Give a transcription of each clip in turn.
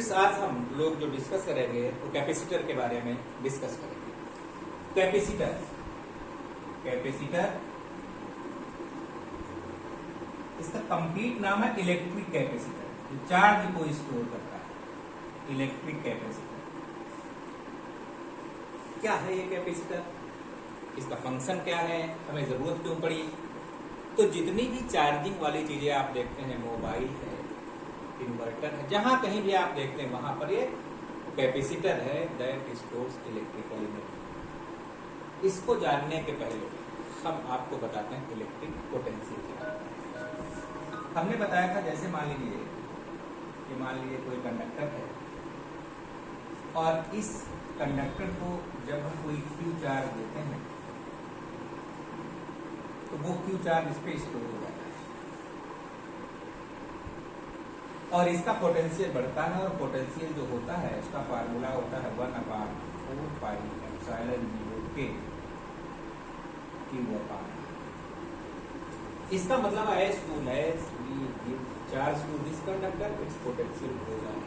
Students, आज हम लोग जो डिस्कस करेंगे वो कैपेसिटर के बारे में डिस्कस करेंगे। कैपेसिटर इसका कंप्लीट नाम है इलेक्ट्रिक कैपेसिटर, जो चार्ज को स्टोर करता है। इलेक्ट्रिक कैपेसिटर क्या है? ये कैपेसिटर, इसका फंक्शन क्या है, हमें जरूरत क्यों पड़ी? तो जितनी भी चार्जिंग वाली चीजें आप देखते हैं, मोबाइल है, इन्वर्टर है, जहां कहीं भी आप देखते हैं वहां पर ये कैपेसिटर है, दैट स्टोर्स इलेक्ट्रिकल एनर्जी। इसको जानने के पहले हम आपको बताते हैं इलेक्ट्रिक पोटेंशियल क्या है। हमने बताया था, जैसे मान लीजिए कोई कंडक्टर है और इस कंडक्टर को जब हम कोई क्यू चार्ज देते हैं तो वो क्यू चार्ज इस पे स्टोर हो जाता है और इसका पोटेंशियल बढ़ता है, और पोटेंशियल जो होता है उसका फार्मूला होता है 1/4 पाई एप्सिलॉन 0 के क्यू अपान। इसका मतलब है as soon as we give charge to this conductor, its potential goes on।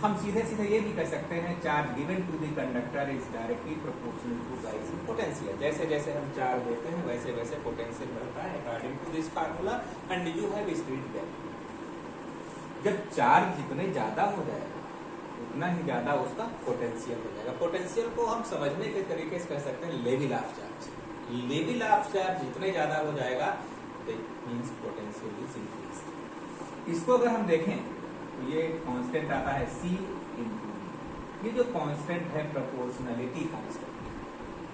हम सीधे ये भी कह सकते हैं charge given to the conductor is directly proportional to rise in potential. जैसे जैसे हम चार्ज देते हैं वैसे वैसे पोटेंशियल बढ़ता है according to this formula, and you have studied that. जब चार्ज जितने ज्यादा हो जाएगा उतना ही ज्यादा उसका पोटेंशियल हो जाएगा। पोटेंशियल को हम समझने के तरीके से कह सकते हैं level of charge. Level of charge जितने ज्यादा हो जाएगा मींस पोटेंशियल इज इंक्रीज। इसको अगर हम देखें तो ये कांस्टेंट आता है C इंटू वी। ये जो कांस्टेंट है प्रोपोर्शनलिटी कांस्टेंट,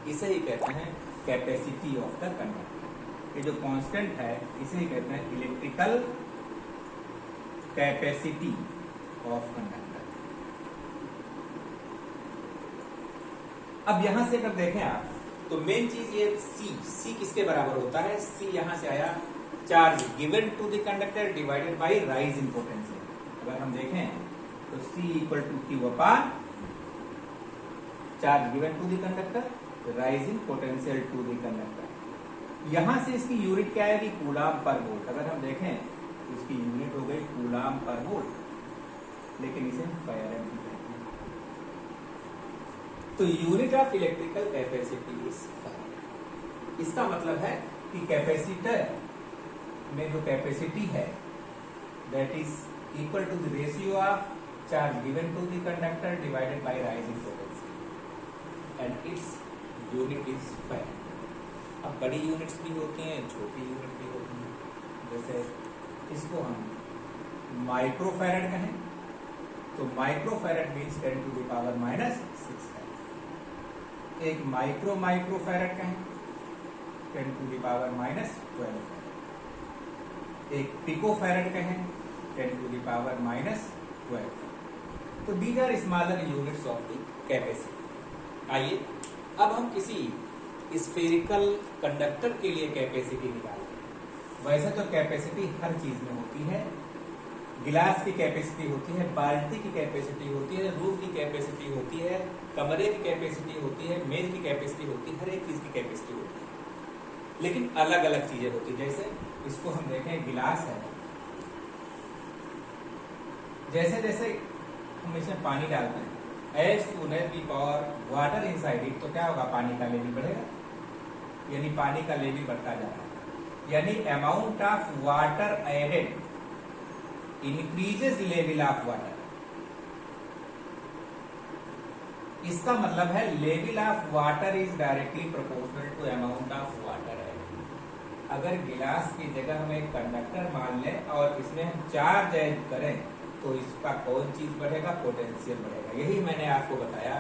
इसे ही कहते हैं कैपेसिटी ऑफ द कंडक्टर। ये जो कांस्टेंट है इसे ही कहते हैं इलेक्ट्रिकल कैपेसिटी ऑफ कंडक्टर। अब यहां से अगर देखें आप तो मेन चीज ये C किसके बराबर होता है? C यहां से आया charge given to the conductor divided by rise in potential. अगर हम देखें तो C equal to Q upon charge given to the conductor rise in potential to the conductor. यहां से इसकी यूनिट क्या आएगी? कूलाम पर वोल्ट। अगर हम देखें तो इसकी यूनिट हो गई कूलाम पर वोल्ट, लेकिन इसे फैराड कहते हैं। तो unit of electrical capacity is farad. इसका मतलब है कि कैपेसिटर में जो कैपेसिटी है that is equal to the ratio of charge given to the conductor divided by rising potential and its unit is farad। अब बड़ी यूनिट्स भी होती हैं, छोटी यूनिट भी होती हैं। जैसे इसको हम माइक्रोफैरड कहें तो microfarad means 10 to the power -6 farad. एक माइक्रोफैरड कहें 10 to the power -12 फैरड। एक पिकोफैरड कहें 10 to the power -12। तो these are smaller units of the capacity. आइए अब हम किसी स्फेरिकल कंडक्टर के लिए कैपेसिटी निकालते हैं। वैसे तो कैपेसिटी हर चीज में होती है। गिलास की कैपेसिटी होती है, बाल्टी की कैपेसिटी होती है, रूम की कैपेसिटी होती है, कमरे की कैपेसिटी होती है, मेज की कैपेसिटी होती है, हर एक चीज की कैपेसिटी होती है, लेकिन अलग अलग चीजें होती है। जैसे इसको हम देखें, गिलास है, जैसे जैसे हम इसमें पानी डालते हैं as soon as we pour water inside it, तो क्या होगा? पानी का लेवल बढ़ेगा, यानी पानी का लेवल बढ़ता जा रहा है, यानी amount of water added increases level of water. इसका मतलब है level of water is directly proportional to amount of water added. अगर गिलास की जगह हम एक कंडक्टर मान लें और इसमें हम चार्ज ऐड करें तो इसका कौन चीज बढ़ेगा? पोटेंशियल बढ़ेगा। यही मैंने आपको बताया,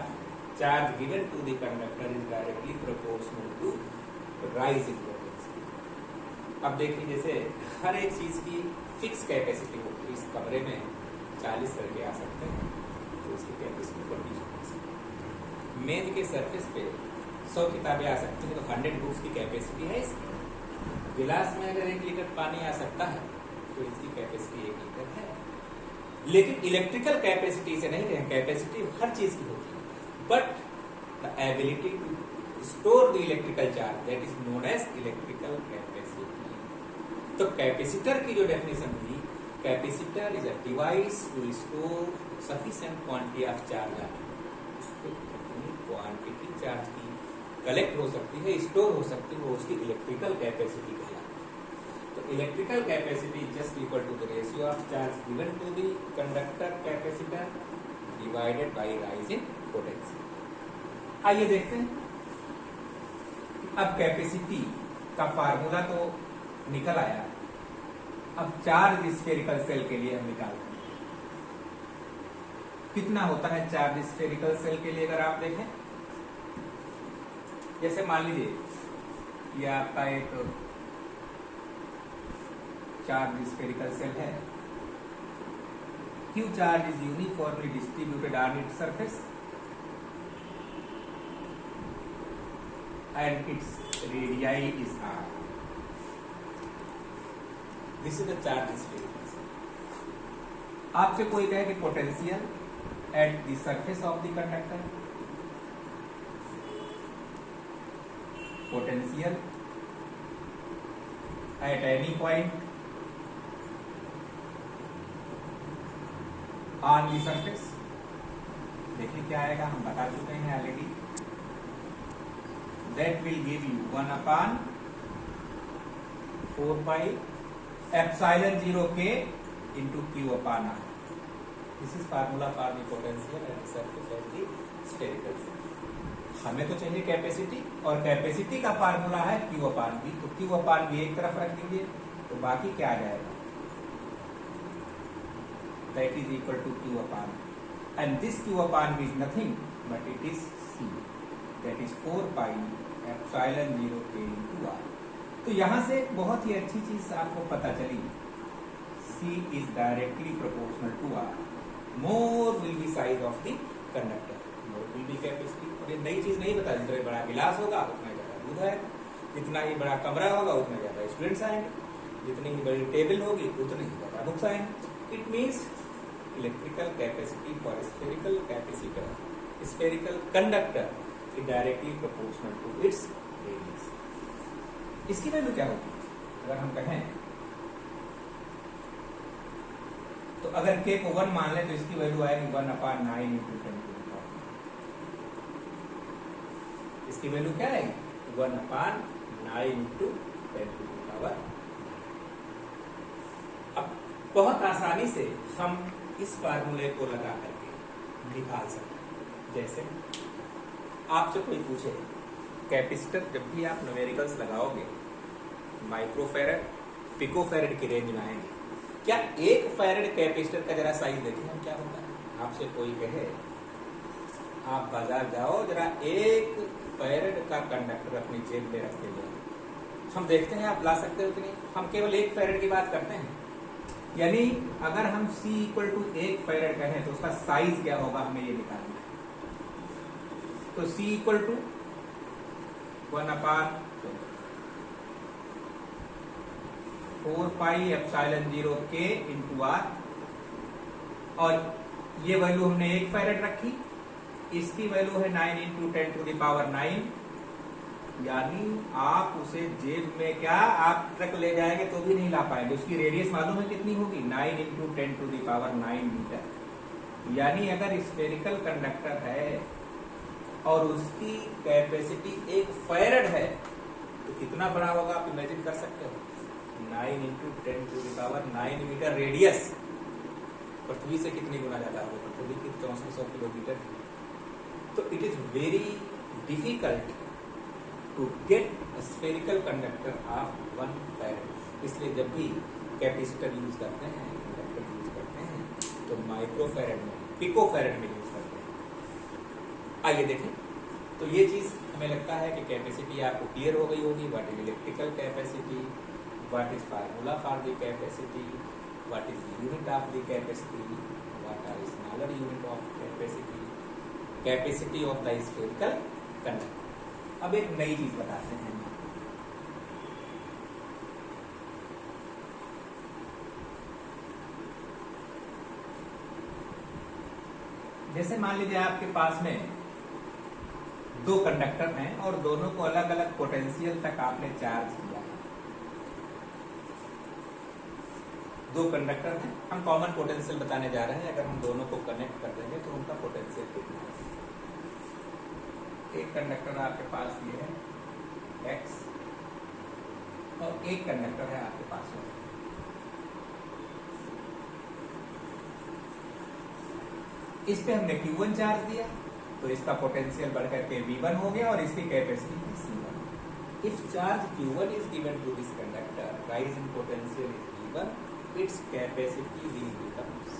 charge given to the conductor is directly proportional to rise in potential. अब देखिए, जैसे हर एक चीज की फिक्स कैपेसिटी होती है। इस कमरे में 40 करके आ सकते हैं, तो इसकी कैपेसिटी 40 हो सकती है। मेज के सरफेस पे 100 किताबें आ सकती हैं, तो 100 बुक्स की कैपेसिटी है इसकी। गिलास में अगर 1 लीटर पानी आ सकता है तो इसकी कैपेसिटी 1 लीटर है। लेकिन इलेक्ट्रिकल कैपेसिटी से नहीं कहें, कैपेसिटी हर चीज की होती है, but the ability to store the electrical charge that is known as electrical capacity. तो कैपेसिटर की जो डेफिनेशन हुई capacitor is a device to store sufficient quantity of charge. उसको कितनी क्वांटिटी चार्ज की कलेक्ट हो सकती है, स्टोर हो सकती है, वो उसकी इलेक्ट्रिकल कैपेसिटी कहलाती है। तो electrical capacity just equal to the ratio of charge given to the conductor capacitor divided by rise in potential. आइए देखते हैं। अब कैपेसिटी का फार्मूला तो निकल आया, अब चार्ज स्फेरिकल सेल के लिए हम निकालते हैं। कितना होता है चार्ज स्फेरिकल सेल के लिए? अगर आप देखें, जैसे मान लीजिए ये आपका एक चार्ज स्फेरिकल सेल है। Q charge is uniformly distributed on its surface and its radii is R. This is the charge spherical cell. आपसे कोई कहे कि potential at the surface of the conductor, potential at any point on the surface. देखिए क्या आएगा, हम बता चुके हैं already. That will give you 1/4 pi epsilon 0 k into Q upon R. This is formula for the potential at the surface of the spherical shell. हमें तो चाहिए कैपेसिटी, और कैपेसिटी का फार्मूला है Q upon V। तो Q upon V एक तरफ रख दीजिए, तो बाकी क्या आ जाएगा? That is equal to Q upon, and this Q upon V is nothing but it is C, that is 4 pi epsilon 0 k into R। तो यहाँ से बहुत ही अच्छी चीज आपको पता चली, C is directly proportional to R। More will be size of the conductor, more will be capacity। और ये नई चीज नहीं बता, जितना बड़ा गिलास होगा उतना ज्यादा दूध आएगा, जितना ही बड़ा कमरा होगा उतना ज्यादा स्टूडेंट्स आएंगे, जितनी ही बड़ी टेबल होगी उतने ही ज्यादा बुक्स आएंगे। It means electrical capacity for spherical capacitor, spherical conductor is directly proportional to its radius। इसकी वैल्यू क्या होगी? अगर हम कहें तो अगर k को 1 मान लें तो इसकी वैल्यू आएगी 1/9 into 10 to the power। इसकी वैल्यू क्या आएगी? 1/9 into 10 to the power। अब बहुत आसानी से हम इस फार्मूले को लगा करके निकाल सकते हैं। जैसे आपसे कोई पूछे कैपेसिटर, जब भी आप न्यूमेरिकल्स लगाओगे माइक्रोफैरड पिकोफैरड की रेंज में आएंगे। क्या 1 फैरड कैपेसिटर का जरा साइज देखें हम क्या होता है। आपसे कोई कहे आप बाजार जाओ, जरा 1 फैरड का कंडक्टर अपनी जेब में रख के जाओ, हम देखते हैं आप ला सकते हो कि नहीं। हम केवल 1 फैरड की बात करते हैं, यानी अगर हम C इक्वल टू 1 फैरड कहें तो उसका साइज क्या होगा, हमें ये निकालना है। तो C equal to 1/4 pi epsilon 0 k into R, और ये वैल्यू हमने 1 फैरड रखी, इसकी वैल्यू है 9 into 10 to the power 9। यानी आप उसे जेब में क्या आप ट्रक ले जाएंगे तो भी नहीं ला पाएंगे। उसकी रेडियस मालूम है कितनी होगी? 9 into 10 to the power 9 metre. यानी अगर स्फेरिकल कंडक्टर है और उसकी कैपेसिटी 1 फैरड है तो कितना बड़ा होगा आप इमेजिन कर सकते हो? 9 into 10 to the power 9 meter radius. पृथ्वी से कितनी गुना ज्यादा होगा? पृथ्वी की 6400 किलोमीटर। तो it is very difficult to get spherical conductor of 1 farad. इसलिए जब भी कैपेसिटर यूज करते हैं, कंडक्टर यूज करते हैं, तो माइक्रोफैरड में, पिकोफैरड में यूज करते हैं। आइए देखें। तो ये चीज हमें लगता है कि कैपेसिटी आपको क्लियर हो गई होगी। What is electrical capacity, what is formula for the capacity, what is unit of the capacity, what are smaller unit of capacity, capacity of the spherical conductor. अब एक नई चीज बताते हैं। जैसे मान लीजिए आपके पास में 2 कंडक्टर हैं और दोनों को अलग अलग पोटेंशियल तक आपने चार्ज किया है। दो कंडक्टर हैं, हम कॉमन पोटेंशियल बताने जा रहे हैं। अगर हम दोनों को कनेक्ट कर देंगे तो उनका पोटेंशियल कितना है। एक कंडक्टर आपके पास ये है x और एक कंडक्टर है आपके पास y। इस पे हमने Q1 चार्ज दिया तो इसका पोटेंशियल बढ़कर के V1 हो गया और इसकी कैपेसिटी है C1। If charge Q1 is given to this conductor, rise in potential is V1, its capacity will become C।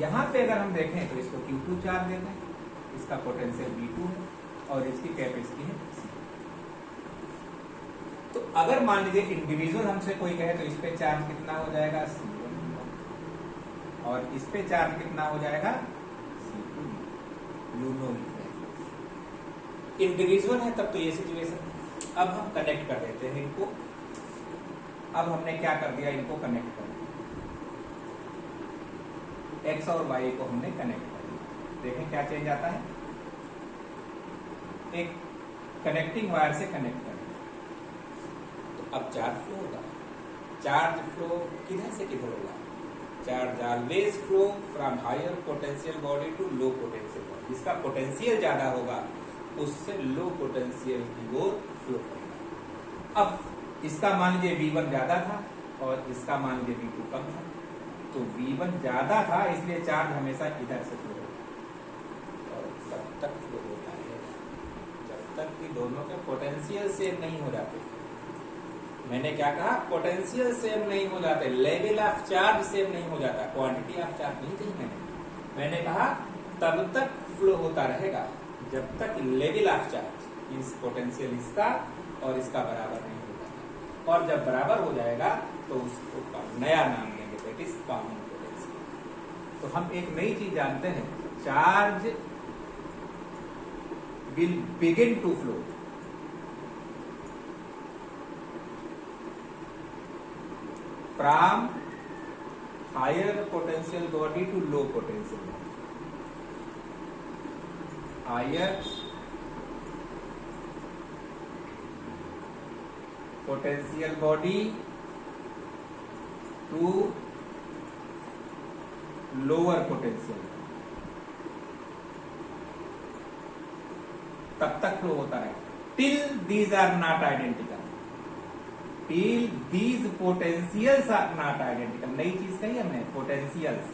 यहाँ पे अगर हम देखें तो इसको Q2 चार्ज देते हैं, इसका पोटेंशियल V2 है और इसकी कैपेसिटी है C। तो अगर मान लीजिए इंडिविजुअल हमसे कोई कहे तो इस पे चार्ज कितना हो जाएगा C1 और इस पे चार्ज कितना हो जाएगा C2। यू नो इंडिविजुअल है तब तो ये सिचुएशन है। अब हम कनेक्ट कर देते हैं इनको। अब हमने क्या कर दिया, इनको कनेक्ट कर दिया, x और y को हमने कनेक्ट कर दिया। देखें क्या चेंज आता है, एक कनेक्टिंग वायर से कनेक्ट कर दिया तो अब चार्ज फ्लो होगा। चार्ज फ्लो किधर से किधर होगा, charge always flow from higher potential body to low potential body. जिसका पोटेंशियल ज्यादा होगा उससे लो पोटेंशियल की ओर फ्लो करेगा। अब इसका मान लीजिए V1 ज्यादा था और इसका मान लीजिए V2 कम था, तो V1 ज्यादा था इसलिए चार्ज हमेशा इधर से फ्लो होगा और तब तक फ्लो होता रहेगा जब तक कि दोनों के पोटेंशियल सेम नहीं हो जाते। मैंने क्या कहा, पोटेंशियल सेम नहीं हो जाते, लेवल ऑफ चार्ज सेम नहीं हो जाता, क्वांटिटी ऑफ चार्ज नहीं कही मैंने कहा तब तक फ्लो होता रहेगा जब तक level of charge means potential इसका और इसका बराबर नहीं हो जाता। और जब बराबर हो जाएगा तो उसको नया नाम देंगे, दैट इज कॉमन पोटेंशियल। तो हम एक नई चीज जानते हैं, charge will begin to flow from higher potential body to low potential body. Higher potential body to lower potential, तब तक फ्लो होता है till these are not identical, till these potentials are not identical। नई चीज कही हमने, potentials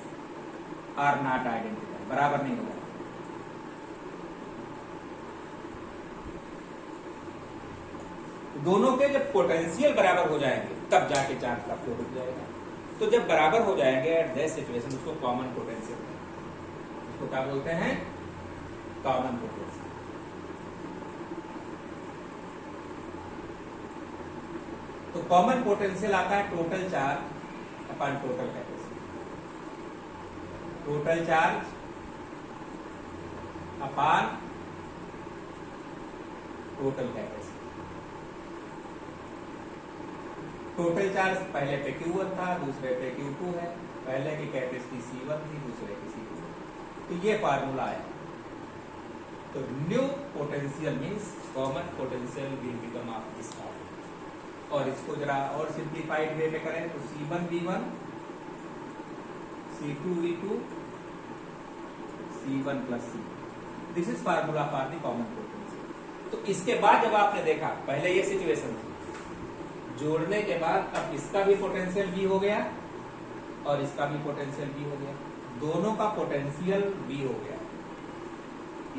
are not identical, बराबर नहीं होगा। दोनों के जब पोटेंशियल बराबर हो जाएंगे तब जाके चार्ज का फ्लो रुक जाएगा। तो जब बराबर हो जाएंगे एट दैट सिचुएशन उसको कॉमन पोटेंशियल कहते हैं। उसको क्या बोलते हैं, कॉमन पोटेंशियल। तो कॉमन पोटेंशियल आता है total charge upon total capacity. Total charge upon total capacity. Total charge पहले पे Q1 था, दूसरे पे Q2 है, पहले की कैपेसिटी C1 थी, दूसरे की C2। तो ये फार्मूला है। तो new potential means common potential will become of this form. और इसको जरा और सिंप्लीफाइड वे में करें तो C1 V1, C2 V2, C1 plus C। This is formula for the common potential. तो इसके बाद जब आपने देखा, पहले ये सिचुएशन थी, जोड़ने के बाद अब इसका भी पोटेंशियल V हो गया और इसका भी पोटेंशियल V हो गया, दोनों का पोटेंशियल V हो गया।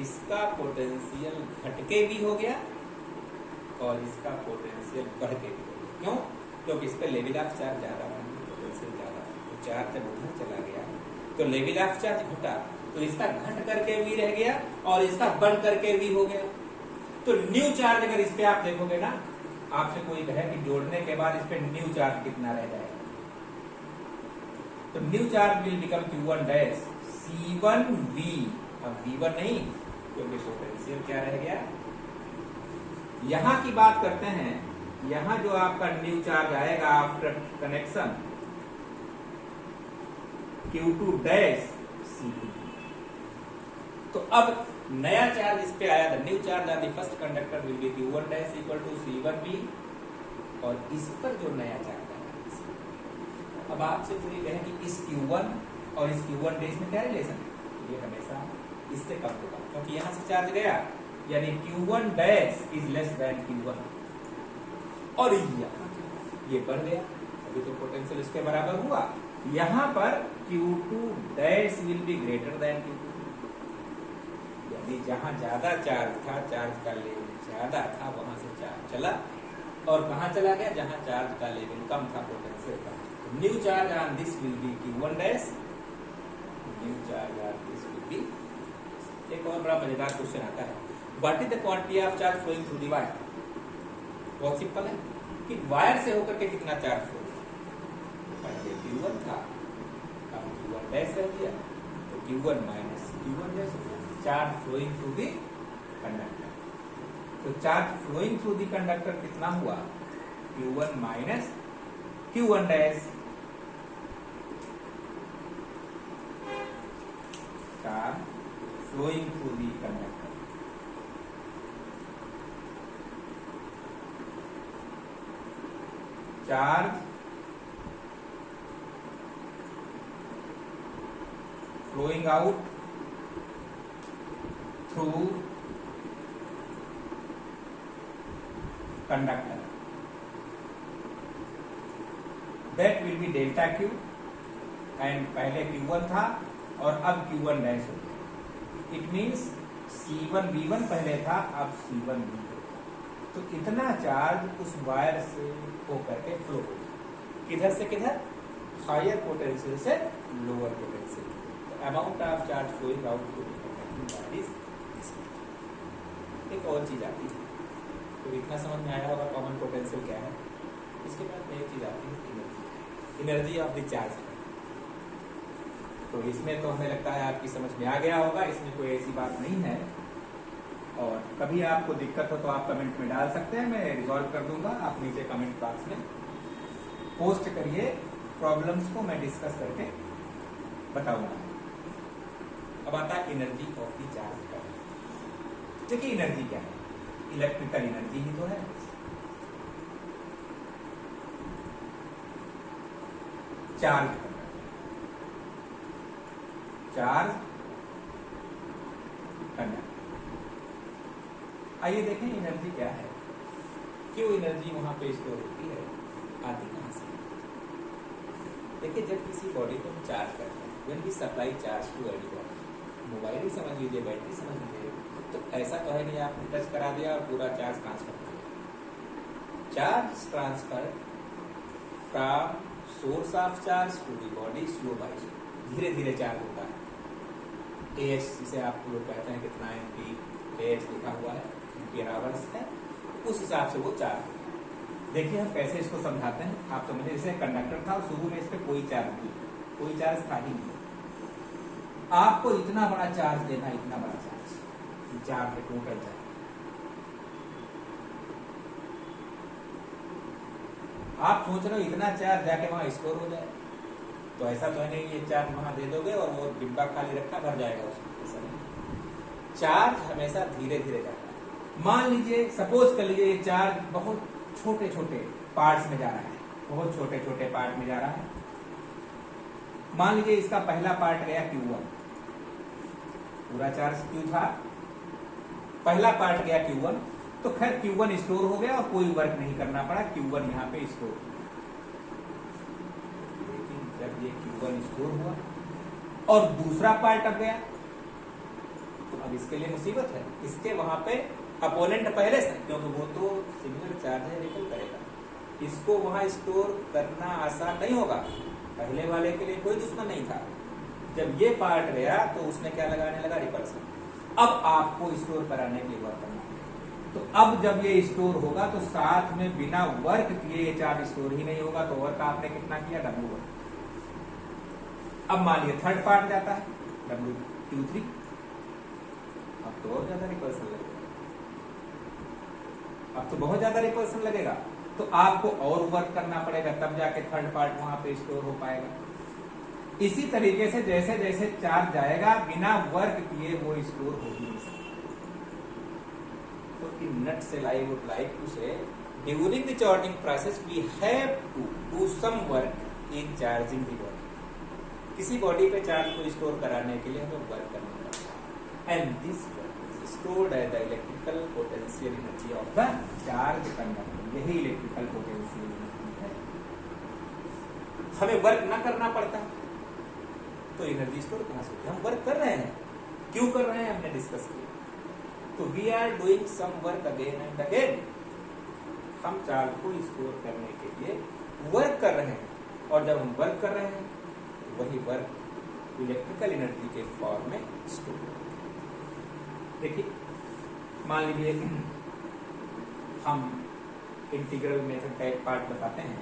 इसका पोटेंशियल घटके V हो गया और इसका पोटेंशियल बढ़ के भी हो गया। क्यों? क्योंकि इस पे लेवल ऑफ चार्ज ज्यादा है, पोटेंशियल ज्यादा है। तो चार्ज जब उधर चला गया तो लेवल ऑफ चार्ज घटा, तो इसका घट करके V रह गया और इसका बढ़ करके V हो गया। तो न्यू चार्ज अगर इस पे आप देखोगे ना, आपसे कोई कहे कि जोड़ने के बाद इस पे न्यू चार्ज कितना रह जाएगा, तो new charge will become Q1 dash C1V। अब V1 नहीं, क्योंकि पोटेंशियल क्या रह गया। यहां की बात करते हैं, यहां जो आपका न्यू चार्ज आएगा after connection Q2 dash C2। तो अब नया चार्ज इस पे आया था, new charge on the first conductor will be Q1 dash equal to C1V। और इस पर जो नया चार्ज आया अब आपसे पूरी कहें कि इस Q1 और इस Q1 डैश में क्या रिलेशन है, ये हमेशा इससे कम होगा, क्योंकि यहाँ से चार्ज गया, यानी Q1 dash is less then Q1, और ये बढ़ गया, अभी तो पोटेंशियल इसके बराबर हुआ। यहाँ पर Q2 dash will be greater than Q2, यानी जहां ज्यादा चार्ज था, चार्ज का लेवल ज्यादा था, वहां से चार्ज चला, और कहां चला गया, जहां चार्ज का लेवल कम था पोटेंशियल का। New charge on this will be Q1 dash, new charge on this will be. एक और बड़ा मजेदार क्वेश्चन आता है, what is the quantity of charge flowing through the wire. बहुत सिंपल है कि वायर से होकर के कितना चार्ज फ्लो, पहले Q1 था, अब Q1 डैश रह गया, तो Q1 minus Q1 dash, charge flowing through the conductor. तो charge flowing through the conductor कितना हुआ, Q1 minus Q1 dash, charge flowing through the conductor, charge flowing out through conductor, that will be delta Q, and पहले Q1 था और अब Q1 dash हो गया। It means C1 V1 पहले था, अब C1 V2, तो इतना चार्ज उस वायर से होकर के फ्लो हो, किधर से किधर, हायर पोटेंशियल से lower potential. Amount of charge flowing out to एक और चीज आती है, तो इतना समझ में आया होगा कॉमन पोटेंशियल क्या है। इसके बाद एक चीज आती है एनर्जी ऑफ द चार्ज। तो इसमें तो हमें लगता है आपकी समझ में आ गया होगा, इसमें कोई ऐसी बात नहीं है, और कभी आपको दिक्कत हो तो आप कमेंट में डाल सकते हैं, मैं रिजॉल्व कर दूंगा। आप नीचे कमेंट बॉक्स में पोस्ट करिए, प्रॉब्लम्स को मैं डिस्कस करके बताऊंगा। अब आता है एनर्जी ऑफ द चार्ज का। देखिए एनर्जी क्या है, इलेक्ट्रिकल एनर्जी ही तो है। Charge charge conductor. आइए देखें एनर्जी क्या है, क्यों एनर्जी वहां पे स्टोर होती है, आती कहां से। देखिए जब किसी बॉडी को हम चार्ज करते हैं, when we supply charge to any body, mobile ही समझ लीजिए, बैटरी समझ लीजिए, तो ऐसा तो है नहीं आपने टच करा दिया और पूरा चार्ज ट्रांसफर कर दिया। Charge transfer from source of charge to the body slow by slow, धीरे धीरे चार्ज होता है। AH जिसे आप लोग कहते हैं कितना एमपी AH लिखा हुआ है, एम्पियर आवर्स है, उस हिसाब से वो चार्ज होता है। देखिए हम कैसे इसको समझाते हैं, आप समझे, जैसे कंडक्टर था और शुरू में इस पर कोई चार्ज था ही नहीं, आपको इतना बड़ा चार्ज देना, इतना बड़ा चार्ज है टोटल चार्ज। आप सोच रहे हो इतना चार्ज जाके वहां स्टोर हो जाए, तो ऐसा तो नहीं ये चार्ज वहां दे दोगे और वो डिब्बा खाली रखा भर जाएगा उसमें, ऐसा नहीं। चार्ज हमेशा धीरे धीरे जाता है। मान लीजिए, सपोज कर लीजिए ये चार्ज बहुत छोटे छोटे पार्ट्स में जा रहा है, बहुत छोटे छोटे पार्ट में जा रहा है। मान लीजिए इसका पहला पार्ट गया Q1, पूरा चार्ज Q था, पहला पार्ट गया Q1, तो खैर Q1 स्टोर हो गया और कोई वर्क नहीं करना पड़ा, Q1 यहाँ पे स्टोर हो गया। लेकिन जब ये Q1 स्टोर हुआ और दूसरा पार्ट अब गया, तो अब इसके लिए मुसीबत है, इसके वहां पे अपोनेंट पहले से, क्योंकि वो तो सिग्नल चार्ज है, रिकल करेगा, इसको वहां स्टोर करना आसान नहीं होगा। पहले वाले के लिए कोई दुश्मन नहीं था, जब ये पार्ट गया तो उसने क्या लगाने लगा, रिपल्सन। अब आपको स्टोर कराने के लिए वर्क करना, तो अब जब ये स्टोर होगा तो साथ में बिना वर्क किए ये चार्ज स्टोर ही नहीं होगा, तो वर्क आपने कितना किया, W1। अब मान लीजिए थर्ड पार्ट जाता है WQ3, अब तो और ज्यादा रिपल्सन लगेगा, अब तो बहुत ज्यादा रिपल्सन लगेगा, तो आपको और वर्क करना पड़ेगा, तब जाके थर्ड पार्ट वहां पे स्टोर हो पाएगा। इसी तरीके से जैसे जैसे चार्ज जाएगा बिना वर्क किए वो स्टोर हो ही नहीं सकता। तो इन nutshell I would like to say, during the charging process we have to do some work in charging the body. किसी बॉडी पे चार्ज को स्टोर कराने के लिए हमें वर्क करना पड़ता है, and this work is stored as the electrical potential energy of the charge conductor. यही इलेक्ट्रिकल पोटेंशियल एनर्जी है। हमें वर्क ना करना पड़ता तो एनर्जी स्टोर कहां से होती है? हम वर्क कर रहे हैं, क्यों कर रहे हैं हमने डिस्कस किया। तो we are doing some work again and again. हम चार्ज को स्टोर करने के लिए वर्क कर रहे हैं, और जब हम वर्क कर रहे हैं वही वर्क इलेक्ट्रिकल एनर्जी के फॉर्म में स्टोर हो। देखिए, मान लीजिए हम इंटीग्रल मेथड का एक पार्ट बताते हैं।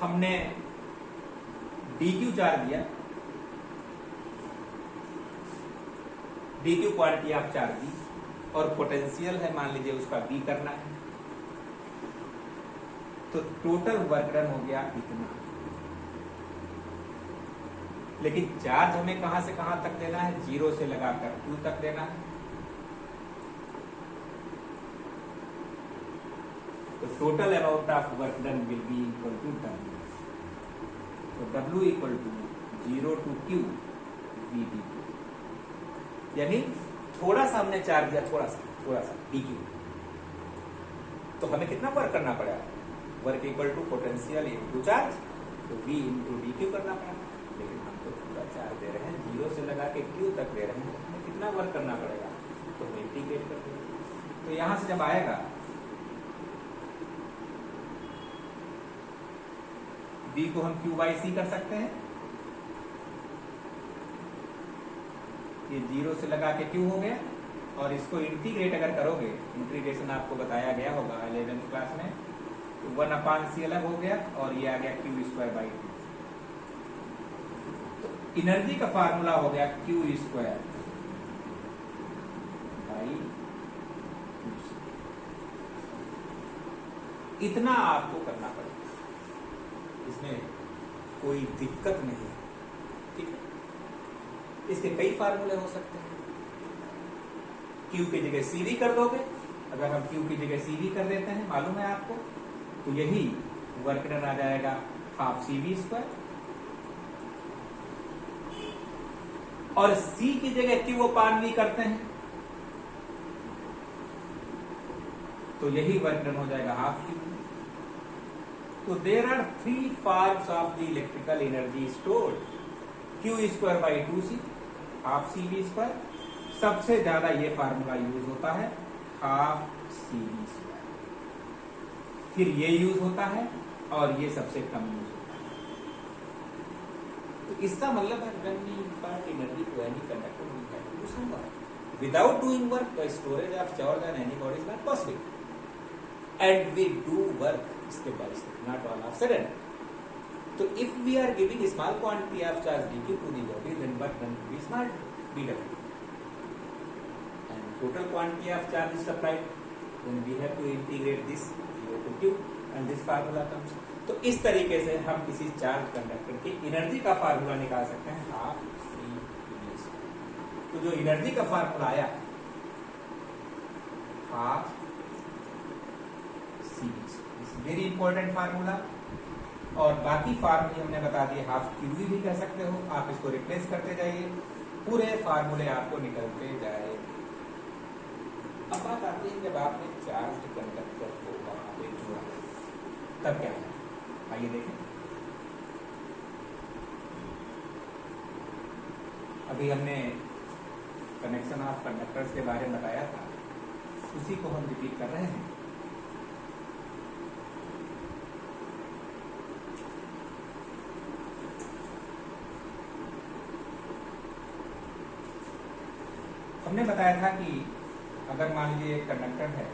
हमने dq चार्ज दिया, dq क्वांटिटी ऑफ चार्ज दी, और पोटेंशियल है मान लीजिए उसका v करना है, तो टोटल वर्क डन हो गया इतना। लेकिन चार्ज हमें कहां से कहां तक देना है? 0 से लगाकर q तक देना है। तो total amount of work done will be equal to W। तो W equal to 0 to Q VD। यानी थोड़ा सा हमने चार्ज दिया, थोड़ा सा dq, तो हमें कितना वर्क करना पड़ा? Work equal to potential into charge, तो v इनटू dq करना पड़ा। लेकिन हम तो पूरा चार्ज दे रहे हैं, 0 से लगा के q तक दे रहे हैं, हमें कितना वर्क करना पड़ेगा? तो हम इंटीग्रेट कर देंगे। तो यहां से जब आएगा v को हम q by c कर सकते हैं। ये 0 से लगा के q हो गया, और इसको इंटीग्रेट अगर करोगे, इंटीग्रेशन आपको बताया गया होगा 11th क्लास में, तो 1/c अलग हो गया, और ये आ गया q² by 2। तो एनर्जी का फार्मूला हो गया q² by 2c। इतना आपको करना पड़ेगा, इसमें कोई दिक्कत नहीं है, ठीक है। इसके कई फार्मूले हो सकते हैं। Q की जगह CV कर दोगे, अगर हम Q की जगह CV कर देते हैं, मालूम है आपको, तो यही वर्क डन आ जाएगा हाफ CV², और C की जगह Q/V करते हैं तो यही वर्क डन हो जाएगा हाफ Q। तो there are 3 forms of the electrical energy stored, q² by 2c, half CV²। सबसे ज्यादा ये फार्मूला यूज होता है हाफ CV², फिर ये यूज होता है, और ये सबसे कम यूज होता है। तो इसका मतलब है when we impart energy to any conductor, we have to do some work. Without doing work, the storage of charge and any body is not possible. And we do work step by step, not all of sudden. So if we are giving a small quantity of charge dq to the body, then work done will be small dw. And total quantity of charge is supplied, then we have to integrate this 0 to q, and this formula comes. तो इस तरीके से हम किसी charge conductor की energy का formula निकाल सकते हैं हाफ CV²। तो जो एनर्जी का फार्मूला आया half CV², very important formula. और बाकी फार्मूले हमने बता दिए, हाफ QV भी कह सकते हो, आप इसको रिप्लेस करते जाइए, पूरे फार्मूले आपको निकलते जाए। अब बात आती है जब आपने चार्ज कंडक्टर को वहां पे जोड़ा तब क्या है, आइए देखें। अभी हमने कनेक्शन ऑफ कंडक्टर्स के बारे में बताया था, उसी को हम रिपीट कर रहे हैं। हमने बताया था कि अगर मान लीजिए एक कंडक्टर है,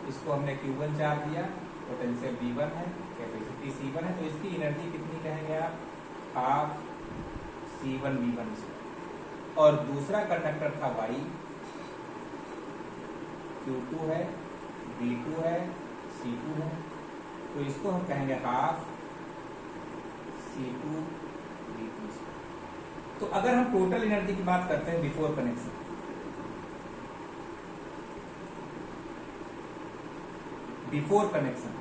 इसको हमने Q1 चार्ज दिया, पोटेंशियल V1 है, कैपेसिटी C1 है, तो इसकी एनर्जी कितनी कहेंगे आप? Half C1V1²। और दूसरा कंडक्टर था Y, Q2 है, V2 है, C2 है, तो इसको हम कहेंगे हाफ C2V2²। तो अगर हम टोटल एनर्जी की बात करते हैं बिफोर कनेक्शन,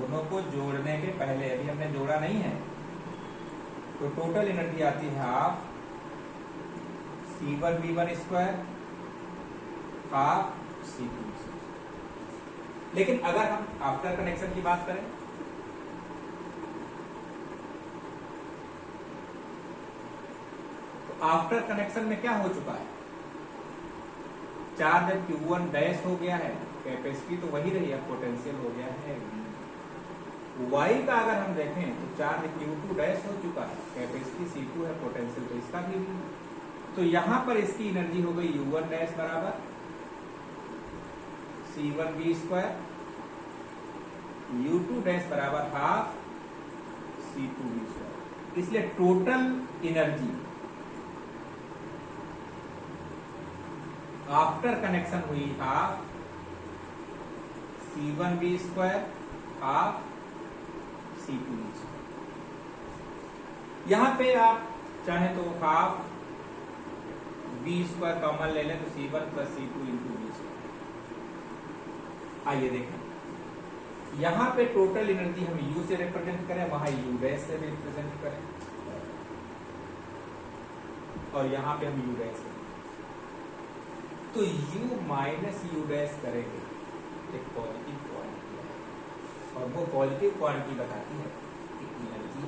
दोनों को जोड़ने के पहले, अभी हमने जोड़ा नहीं है, तो टोटल एनर्जी आती है half C1V1 square half C2। लेकिन अगर हम आफ्टर कनेक्शन की बात करें, तो आफ्टर कनेक्शन में क्या हो चुका है, चार्ज Q1 डैश हो गया है, कैपेसिटी तो वही रही है, पोटेंशियल हो गया है। Y का अगर हम देखें तो चार्ज Q2 डैश हो चुका है, कैपेसिटी C2 है, पोटेंशियल तो इसका भी है। तो यहां पर इसकी एनर्जी हो गई U1 डैश बराबर C1V स्क्वायर, U2 डैश बराबर हाफ C2V स्क्वायर। इसलिए टोटल एनर्जी आफ्टर कनेक्शन हुई half C1V square half C2V square. यहां पे आप चाहे तो हाफ V स्क्वायर कॉमन ले लें तो C1 plus C2 into V square. आइए देखें, यहां पे टोटल एनर्जी हम U से रिप्रेजेंट करें, वहां U डैश से रिप्रेजेंट करें, और यहां पे हम U डैश से, तो U माइनस U डैश करेंगे एक पॉजिटिव क्वांटिटी है, और वो पॉजिटिव क्वांटिटी बताती है कि एनर्जी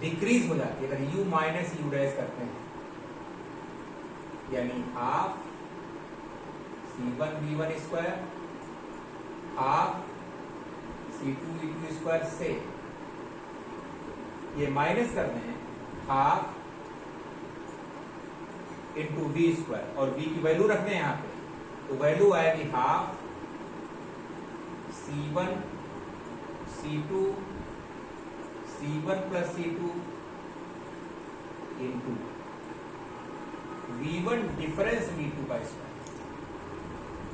डिक्रीज हो जाती है अगर U माइनस U डैश करते हैं, यानी half C1V1 square half C2V2 square से ये माइनस कर दें हाफ इंटू V स्क्वायर, और V की वैल्यू रखते हैं यहाँ पे, तो वैल्यू आएगी half C1 C2 C1 plus C2 into V1 difference V2 का स्क्वायर,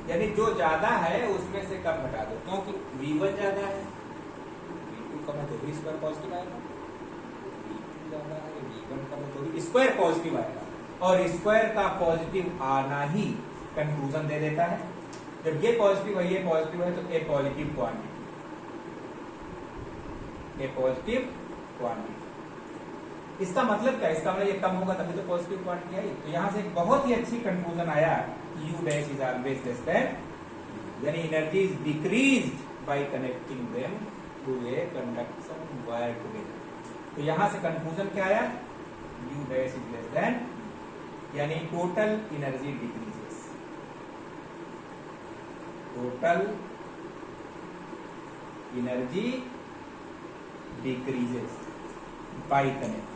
यानी जो ज्यादा है उसमें से कम घटा दो, क्योंकि V1 ज्यादा है, V2 कम है तो V स्क्वायर पॉजिटिव आएगा, V2 ज्यादा है V1 कम है तो V स्क्वायर पॉजिटिव आएगा, और स्क्वायर का पॉजिटिव आना ही कंक्लूजन दे देता है। जब ये पॉजिटिव है ये पॉजिटिव है तो ए पॉजिटिव क्वांटिटी, ए पॉजिटिव क्वांटिटी। इसका मतलब क्या, इसका मतलब ये कम होगा तभी तो पॉजिटिव क्वांटिटी आई। तो यहां से एक बहुत ही अच्छी कंक्लूजन आया, U dash is always less than, यानी energy is decreased by connecting them through a conduction wire together. तो यहां से कंक्लूजन क्या आया, U dash is less than, यानी total energy decreases, total energy decreases by connecting.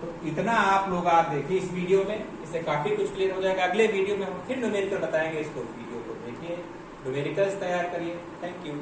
तो इतना आप लोग देखिए इस वीडियो में, इससे काफी कुछ क्लियर हो जाएगा। अगले वीडियो में हम फिर न्यूमेरिकल बताएंगे, इसको वीडियो को देखिए, न्यूमेरिकल्स तैयार करिए। Thank you.